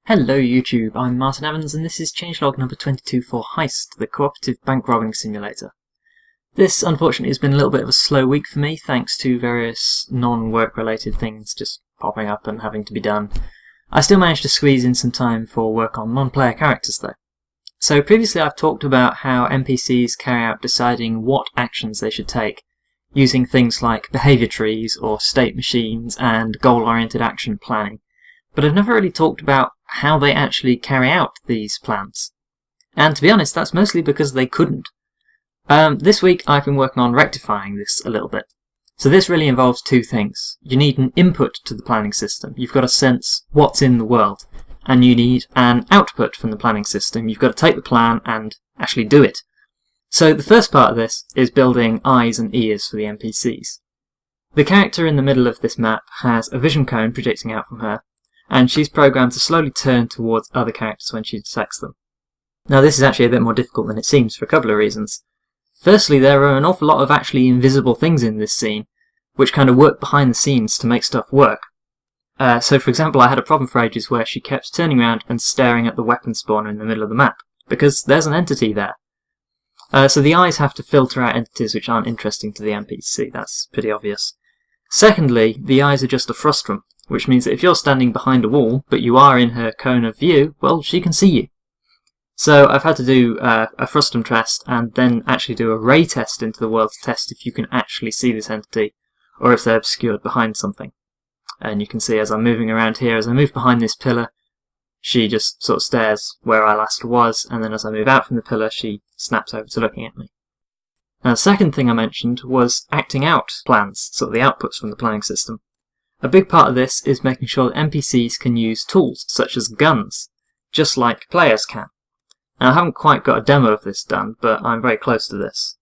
Hello YouTube, I'm Martin Evans and this is Changelog number 22 for Heist, the cooperative bank robbing simulator. This unfortunately has been a little bit of a slow week for me thanks to various non-work related things just popping up and having to be done. I still managed to squeeze in some time for work on non-player characters though. So previously I've talked about how NPCs carry out deciding what actions they should take, using things like behaviour trees or state machines and goal-oriented action planning. But I've never really talked about how they actually carry out these plans. And to be honest, that's mostly because they couldn't. This week I've been working on rectifying this a little bit. So this really involves two things. You need an input to the planning system. You've got to sense what's in the world. And you need an output from the planning system. You've got to take the plan and actually do it. So the first part of this is building eyes and ears for the NPCs. The character in the middle of this map has a vision cone projecting out from her, and she's programmed to slowly turn towards other characters when she detects them. Now this is actually a bit more difficult than it seems for a couple of reasons. Firstly, there are an awful lot of actually invisible things in this scene, which kind of work behind the scenes to make stuff work. So for example, I had a problem for ages where she kept turning around and staring at the weapon spawner in the middle of the map, because there's an entity there. So the eyes have to filter out entities which aren't interesting to the NPC, that's pretty obvious. Secondly, the eyes are just a frustrum, which means that if you're standing behind a wall, but you are in her cone of view, well, she can see you. So I've had to do a frustum test and then actually do a ray test into the world to test if you can actually see this entity, or if they're obscured behind something. And you can see as I'm moving around here, as I move behind this pillar, she just sort of stares where I last was, and then as I move out from the pillar, she snaps over to looking at me. Now the second thing I mentioned was acting out plans, sort of the outputs from the planning system. A big part of this is making sure that NPCs can use tools, such as guns, just like players can. Now I haven't quite got a demo of this done, but I'm very close to this.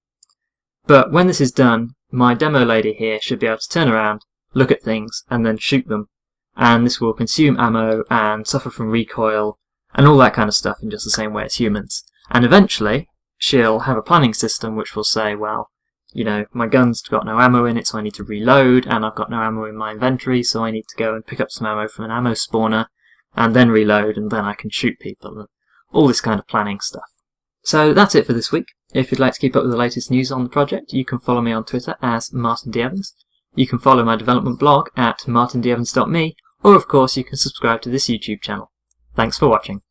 But when this is done, my demo lady here should be able to turn around, look at things, and then shoot them. And this will consume ammo and suffer from recoil, and all that kind of stuff in just the same way as humans. And eventually, she'll have a planning system which will say, well, you know, my gun's got no ammo in it, so I need to reload, and I've got no ammo in my inventory, so I need to go and pick up some ammo from an ammo spawner, and then reload, and then I can shoot people, and all this kind of planning stuff. So that's it for this week. If you'd like to keep up with the latest news on the project, you can follow me on Twitter as Martin D. Evans. You can follow my development blog at martindevans.me, or of course you can subscribe to this YouTube channel. Thanks for watching.